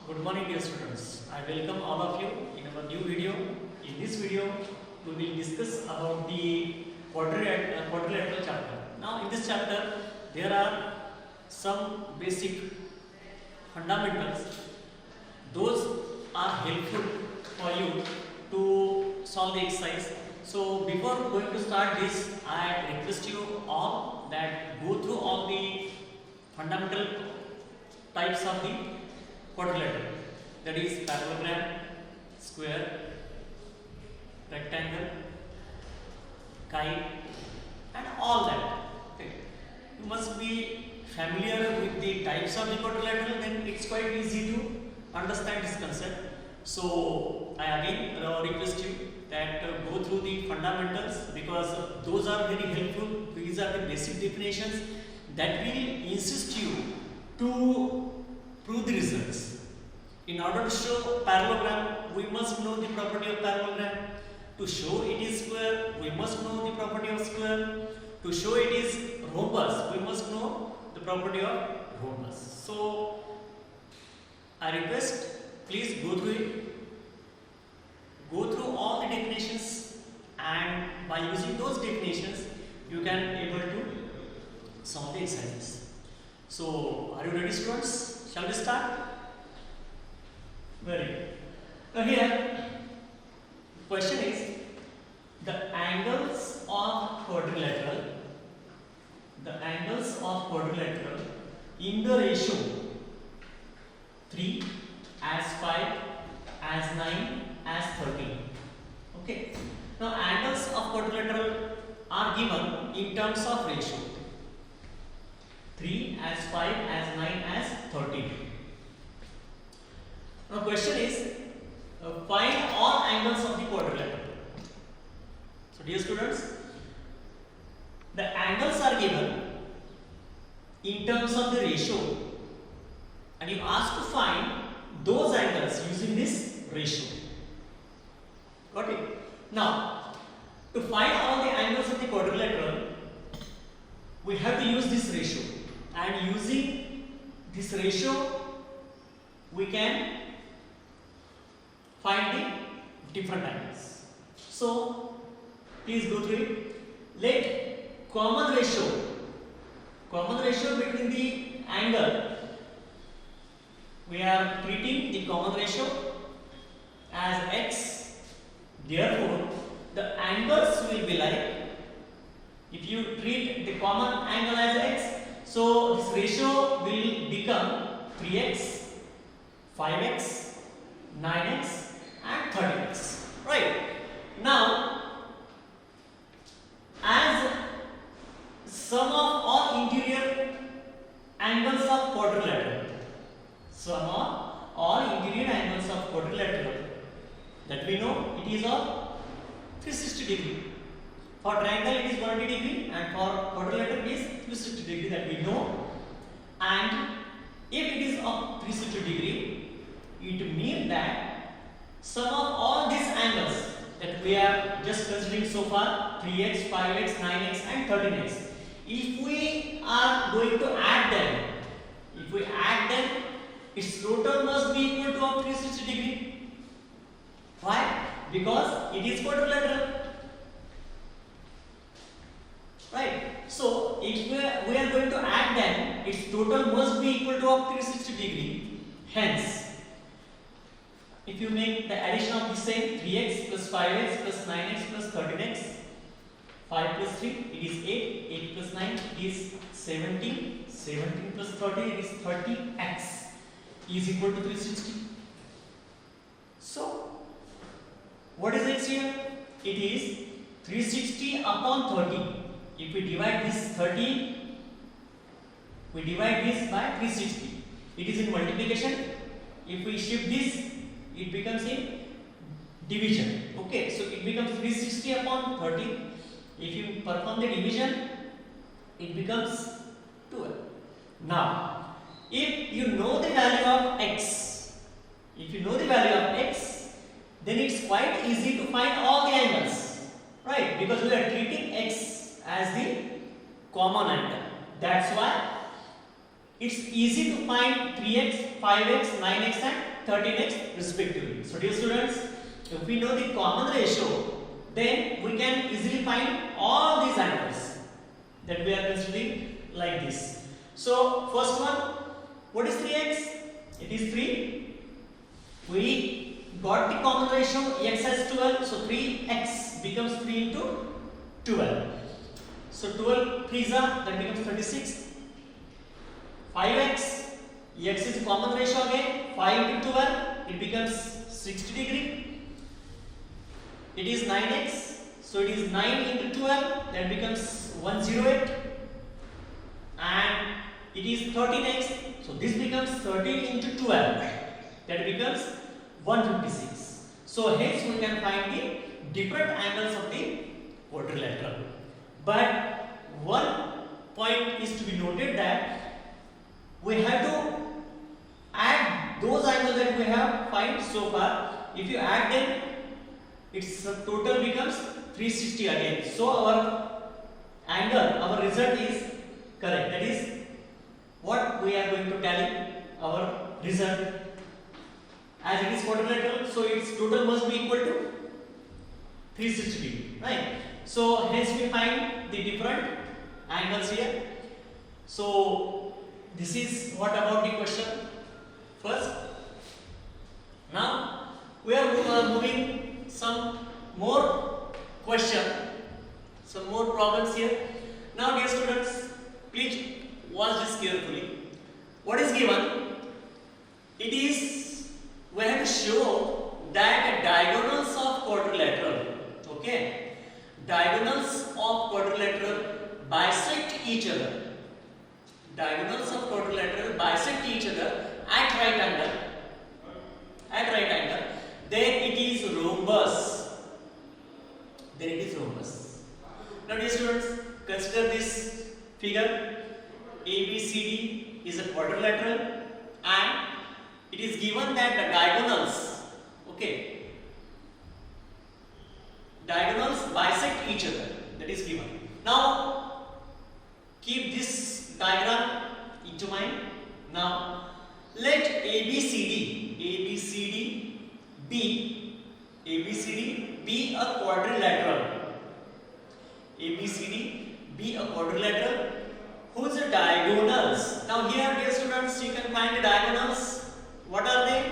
Good morning dear students. I welcome all of you in our new video. In this video we will discuss about the quadrilateral chapter. Now in this chapter there are some basic fundamentals. Those are helpful for you to solve the exercise. So before going to start this, I request you all that go through all the fundamental types of the quadrilateral, that is parallelogram, square, rectangle, kite and all that. Okay. You must be familiar with the types of the quadrilateral, then it's quite easy to understand this concept. So I again request you that go through the fundamentals, because those are very helpful. These are the basic definitions that will insist you to prove the results. In order to show parallelogram, we must know the property of parallelogram. To show it is square, we must know the property of square. To show it is rhombus, we must know the property of rhombus. So I request, please go through it. Go through all the definitions, and by using those definitions, you can able to solve the exercises. So, are you ready, students? Shall we start? Very good. Now here, the question is the angles of quadrilateral. The angles of quadrilateral in the ratio 3 as 5 as 9 as 13. Okay. Now angles of quadrilateral are given in terms of ratio 3 as 5 as 9 as 13. Now question is find all angles of the quadrilateral. So dear students, the angles are given in terms of the ratio, and you ask to find those angles using this ratio. Got it? Now, to find all the angles of the quadrilateral, we have to use this ratio, and using this ratio, we can find the different angles. So, please go through it. Let common ratio between the angle, we are treating the common ratio as x. Therefore, the angles will be like, if you treat the common angle as x, so this ratio will become 3x, 5x, 9x and 13x. Right? Now, as sum of all interior angles of quadrilateral, sum of all interior angles of quadrilateral, that we know it is of 360 degree. For triangle it is 180 degree, and for quadrilateral it is 360 degree, that we know. And if it is of 360 degree, it means that sum of all these angles that we are just considering so far, 3x, 5x, 9x and 13x, if we are going to add them, its total must be equal to of 360 degree. Why? Because it is quadrilateral. Right? So, if we are going to add them, its total must be equal to of 360 degree. Hence, if you make the addition of the same, 3x plus 5x plus 9x plus 13x, 5 plus 3 it is 8, 8 plus 9 it is 17, 17 plus 30 it is 30x is equal to 360. So, what is x here? It is 360 upon 30. If we divide this 30, we divide this by 360. It is in multiplication. If we shift this, it becomes in division. Okay, so it becomes 360 upon 30. If you perform the division, it becomes 12. Now, if you know the value of x, then it's quite easy to find all the angles, right? Because we are treating x as the common angle. That's why it's easy to find 3x, 5x, 9x and 13x respectively. So dear students, if we know the common ratio, then we can easily find all these angles that we are considering like this. So first one, what is 3x? It is 3. We got the common ratio, x has 12, so 3x becomes 3 into 12. So 12 3s are, that becomes 36. 5x, x is common ratio again, 5 into 12, it becomes 60 degree. It is 9x, so it is 9 into 12, that becomes 108. And it is 13x, so this becomes 13 into 12, that becomes 156. So hence we can find the different angles of the quadrilateral. But one point is to be noted that we have to add those angles that we have find so far. If you add them, its total becomes 360 again. So our angle, our result is correct. That is what we are going to tally our result. As it is quadrilateral, so its total must be equal to 360 degree, right? So hence we find the different angles here. So this is what about the question first. Now we are moving some more question, some more problems here. Now dear students, please watch this carefully. What is given? It is, we have to show that diagonals of quadrilateral, okay, diagonals of quadrilateral bisect each other. Diagonals of quadrilateral bisect each other at right angle. At right angle. Then it is rhombus. Then it is rhombus. Now dear students, consider this figure. ABCD is a quadrilateral and it is given that the diagonals, okay, diagonals bisect each other. That is given. Now keep this diagram into mind. Now let ABCD be a quadrilateral. ABCD be a quadrilateral whose diagonals. Now here dear students, you can find the diagonals. What are they?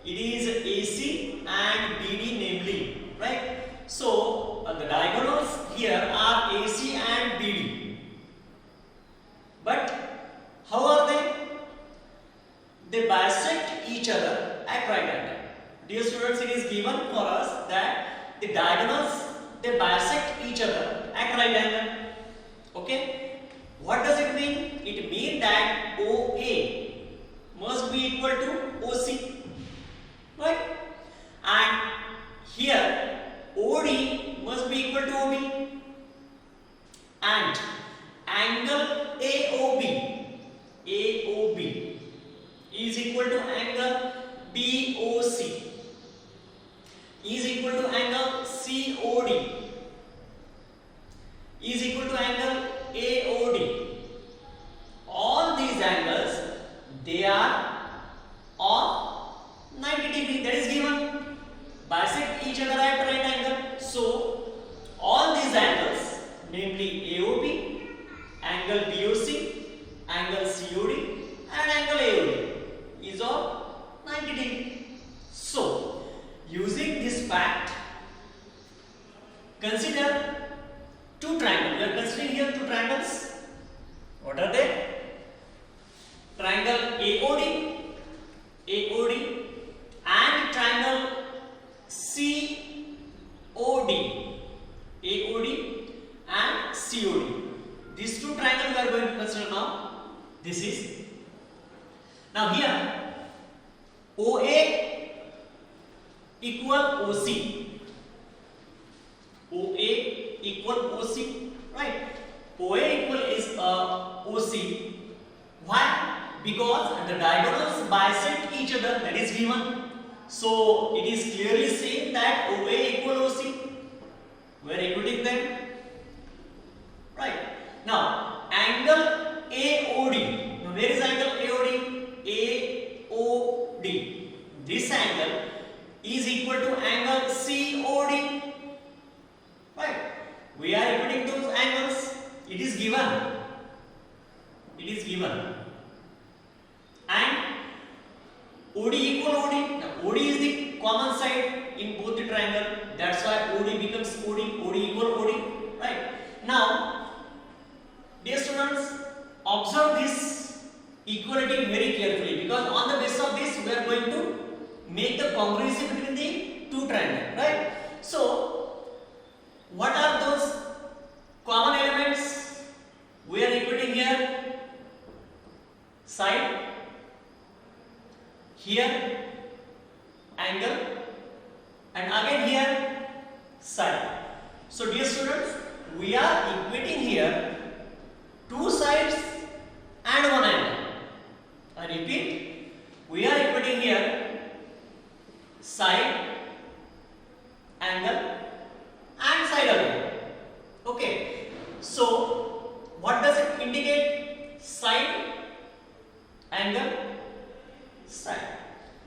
It is AC and BD namely, right? So the diagonals here are AC and BD. But how are they? They bisect each other at right angle. Dear students, it is given for us that the diagonals, they bisect each other at right angle. Okay? What does it mean? It means that OA must be equal to OC. Right? And here OD must be equal to OB. And angle AOB is equal to angle BOC is equal to angle COD is equal to angle AOD. All these angles, they are on 90 degree. That is given. Bisect each other at right angle. So all these angles, namely AOB, angle BOC, angle COD and angle AOD is of 90 degree. So using this fact, consider two triangles. We are considering here two triangles. What are they? Triangle AOD and triangle COD. And COD. These two triangles we are going to consider now. This is. Now here OA equal OC. OA equal OC, right? OA equal is OC. Why? Because the diagonals bisect each other. That is given. So it is clearly saying that OA equal OC. We are equating them. Right. Now angle AOD. Now where is angle AOD? AOD this angle is equal to angle COD. Right? We are equating those angles. It is given. It is given. And OD equal OD. Now, OD is the common side in both the triangle. That's why OD becomes OD. OD equal OD. Right? Now, dear students, observe this equality very carefully, because on the basis of this we are going to make the congruency between the two triangles. Right? So, what are those common elements we are equating here? Side, here angle, and again here side. So dear students, we are equating here two sides and one angle. I repeat, we are equating here side, angle and side again. Okay, so what does it indicate? Side, angle, side.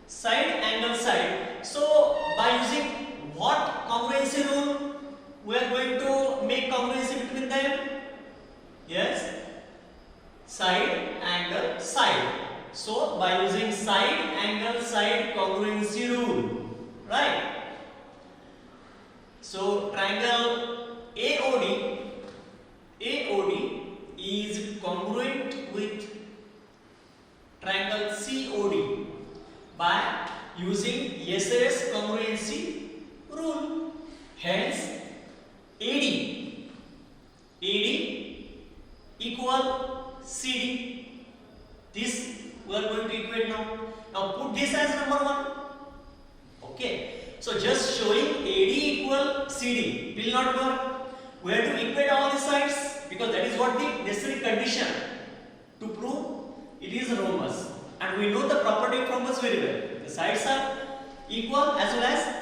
Side, angle, side. So by using what congruency rule we are going to make congruency between them? Yes, side, angle, side. So by using side, angle, side congruency rule, right? So triangle AOD is congruent with triangle COD by using SAS congruency rule. Hence AD equal CD. This we are going to equate now. Now put this as number 1. Okay. So just showing AD equal CD will not work. We have to equate all the sides, because that is what the necessary condition to prove it is rhombus. And we know the property of rhombus very well. The sides are equal as well as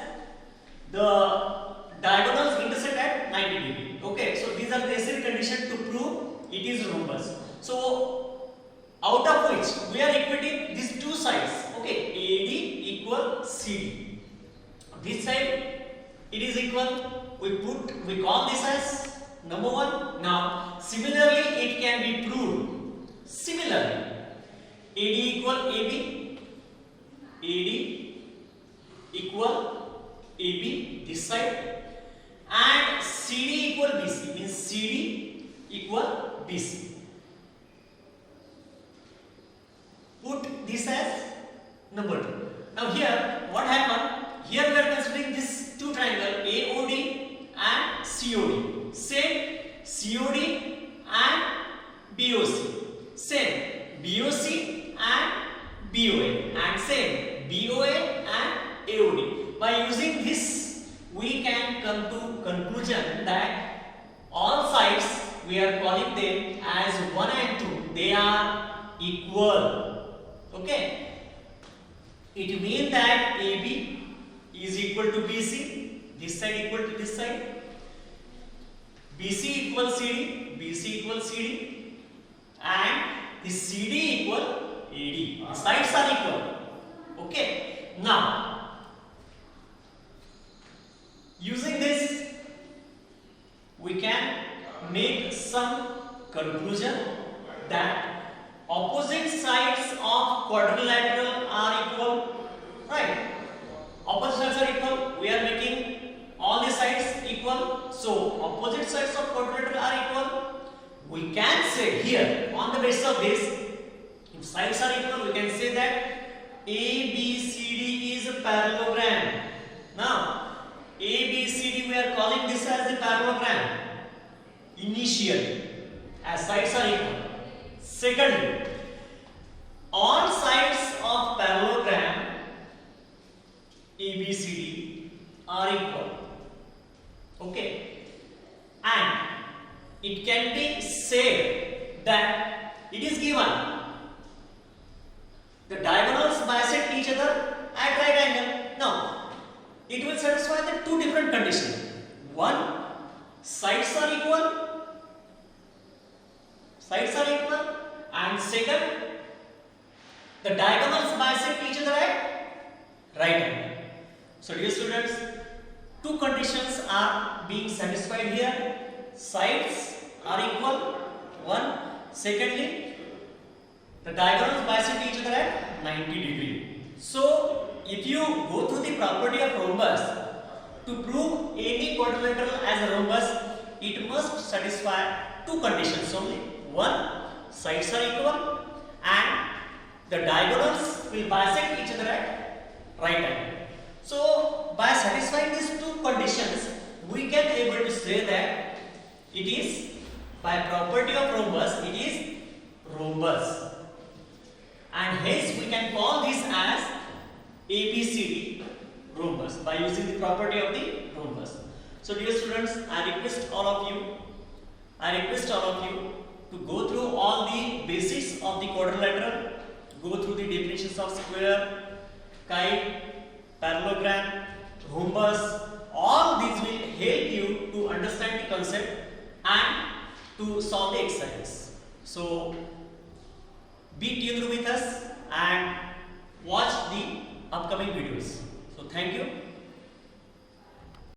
the diagonals intersect at 90 degree. Okay, so these are the necessary conditions to prove it is rhombus. So out of which we are equating these two sides. Okay, AD equal CD. This side it is equal. We call this as number 1. Now similarly it can be proved. Similarly, AD equal AB, AD equal AB this side, and CD equal BC, means CD equal BC. Put this as number 2. Now here what happened? Here we are considering this two triangle AOD and COD. Same COD and BOC. Same BOC and BOA, and same BOA and AOD. By using this we can come to conclusion that all sides we are calling them as 1 and 2. They are equal. Okay, it means that AB is equal to BC, this side equal to this side, BC equal CD, BC equal CD, and the CD equal AD. The sides are equal. Okay, now using this we can make some conclusion that opposite sides of quadrilateral are equal. Right? Opposite sides are equal. We are making all the sides equal. So opposite sides of quadrilateral are equal. We can say here on the basis of this, if sides are equal, we can say that ABCD is a parallelogram. Now ABCD we are calling this as the parallelogram initially, as sides are equal. Secondly, all sides of parallelogram ABCD are equal. Okay, and it can be said that it is given the diagonals bisect each other at right angle. Now it will satisfy the two different conditions. One, sides are equal, and second, the diagonals bisect each other at So dear students, two conditions are being satisfied here. Sides are equal, one. Secondly, the diagonals bisect each other at 90 degree. So if you go through the property of rhombus, to prove any quadrilateral as a rhombus, it must satisfy two conditions only. One, sides are equal and the diagonals will bisect each other at right angle. So by satisfying these two conditions, we can able to say that it is, by property of rhombus, it is rhombus, and hence we can call this as ABCD rhombus by using the property of the rhombus. So dear students, I request all of you to go through all the basics of the quadrilateral, go through the definitions of square, kite, parallelogram, rhombus. All these will help you to understand the concept and to solve the exercises. So be tuned with us and watch the upcoming videos. So thank you.